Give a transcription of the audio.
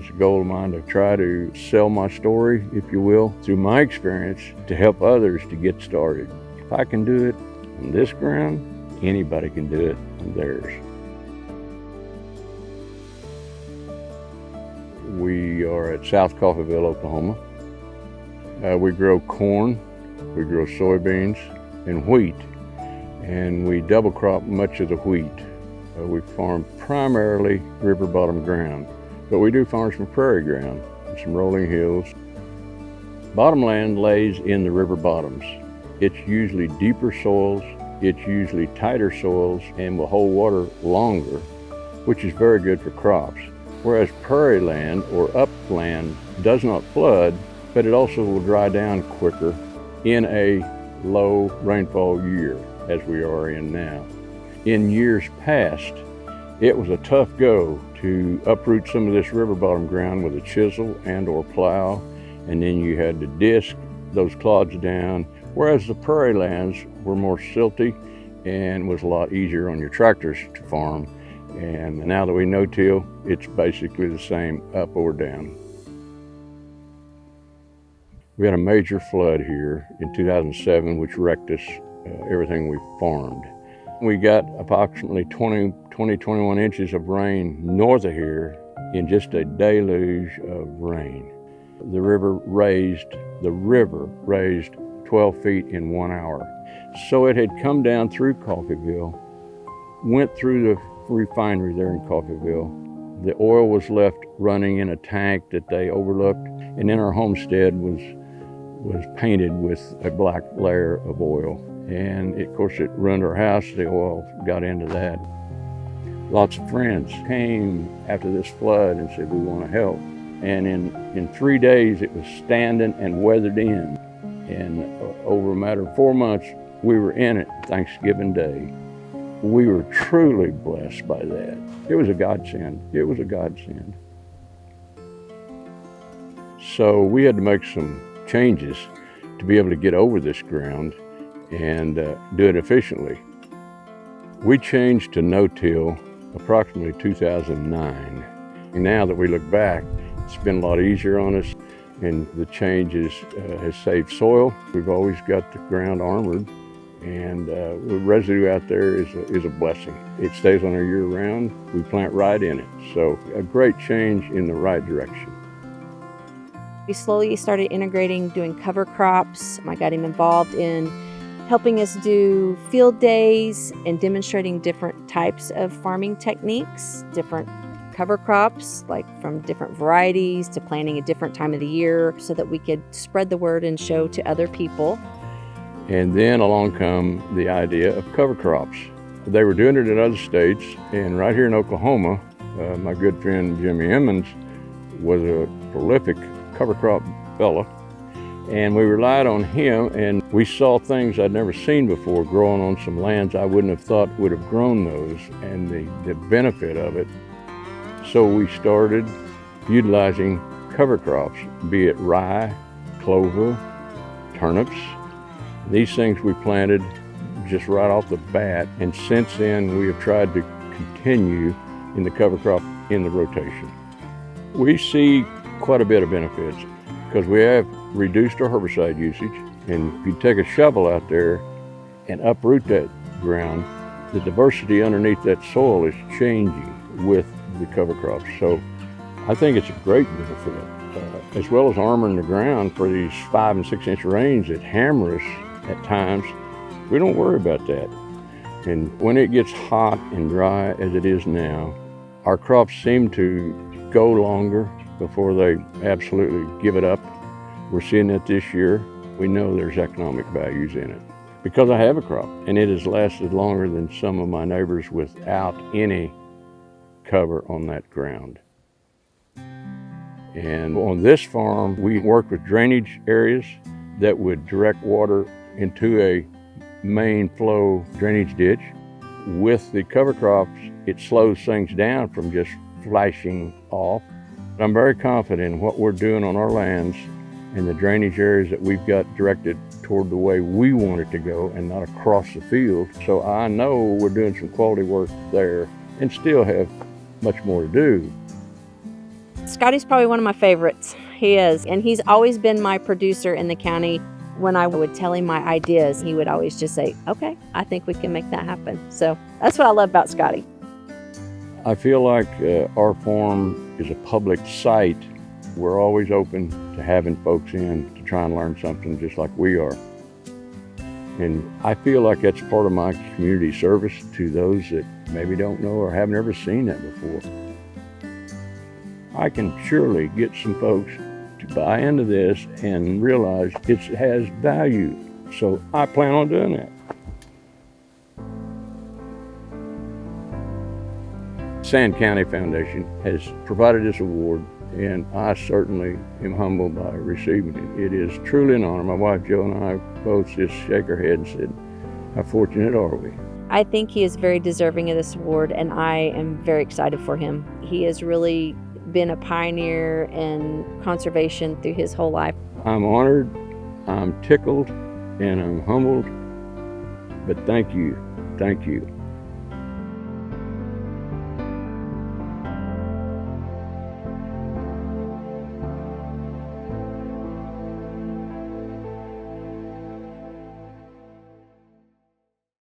It's a goal of mine to try to sell my story, if you will, through my experience to help others to get started. If I can do it on this ground, anybody can do it on theirs. We are at South Coffeyville, Oklahoma. We grow corn, we grow soybeans and wheat, and we double crop much of the wheat. We farm primarily river bottom ground, but we do farm some prairie ground and some rolling hills. Bottomland lays in the river bottoms. It's usually deeper soils, it's usually tighter soils, and will hold water longer, which is very good for crops. Whereas prairie land or upland does not flood, but it also will dry down quicker in a low rainfall year, as we are in now. In years past, it was a tough go to uproot some of this river bottom ground with a chisel and or plow, and then you had to disc those clods down, whereas the prairie lands were more silty and was a lot easier on your tractors to farm. And now that we no-till, it's basically the same up or down. We had a major flood here in 2007, which wrecked us, everything we farmed. We got approximately 21 inches of rain north of here in just a deluge of rain. The river raised 12 feet in 1 hour. So it had come down through Coffeyville, went through the refinery there in Coffeyville. The oil was left running in a tank that they overlooked, and then our homestead was painted with a black layer of oil. And of course it ruined our house, the oil got into that. Lots of friends came after this flood and said, we want to help. And in 3 days it was standing and weathered in. And over a matter of 4 months, we were in it Thanksgiving Day. We were truly blessed by that. It was a godsend. It was a godsend. So we had to make some changes to be able to get over this ground and do it efficiently. We changed to no-till approximately 2009. And now that we look back, it's been a lot easier on us, and the changes has saved soil. We've always got the ground armored, and the residue out there is a blessing. It stays on there year-round. We plant right in it. So a great change in the right direction. We slowly started integrating doing cover crops. I got him involved in helping us do field days and demonstrating different types of farming techniques, different cover crops, like from different varieties to planting a different time of the year so that we could spread the word and show to other people. And then along come the idea of cover crops. They were doing it in other states, and right here in Oklahoma, my good friend Jimmy Herrimans was a prolific cover crop fella, and we relied on him, and we saw things I'd never seen before growing on some lands I wouldn't have thought would have grown those, and the benefit of it. So we started utilizing cover crops, be it rye, clover, turnips. These things we planted just right off the bat, and since then we have tried to continue in the cover crop in the rotation. We see quite a bit of benefits because we have reduced our herbicide usage, and if you take a shovel out there and uproot that ground, the diversity underneath that soil is changing with the cover crops. So I think it's a great benefit, as well as armoring the ground for these 5 and 6 inch rains that hammer us at times. We don't worry about that. And when it gets hot and dry as it is now, our crops seem to go longer before they absolutely give it up. We're seeing that this year. We know there's economic values in it because I have a crop, and it has lasted longer than some of my neighbors without any cover on that ground. And on this farm, we work with drainage areas that would direct water into a main flow drainage ditch. With the cover crops, it slows things down from just flashing off. I'm very confident in what we're doing on our lands and the drainage areas that we've got directed toward the way we want it to go and not across the field. So I know we're doing some quality work there and still have much more to do. Scotty's probably one of my favorites. He is. And he's always been my producer in the county. When I would tell him my ideas, he would always just say, okay, I think we can make that happen. So that's what I love about Scotty. I feel like our farm is a public site. We're always open to having folks in to try and learn something just like we are. And I feel like that's part of my community service to those that maybe don't know or have never seen that before. I can surely get some folks to buy into this and realize it has value. So I plan on doing that. Sand County Foundation has provided this award, and I certainly am humbled by receiving it. It is truly an honor. My wife Jo and I both just shake our head and said, how fortunate are we? I think he is very deserving of this award, and I am very excited for him. He has really been a pioneer in conservation through his whole life. I'm honored, I'm tickled, and I'm humbled, but thank you.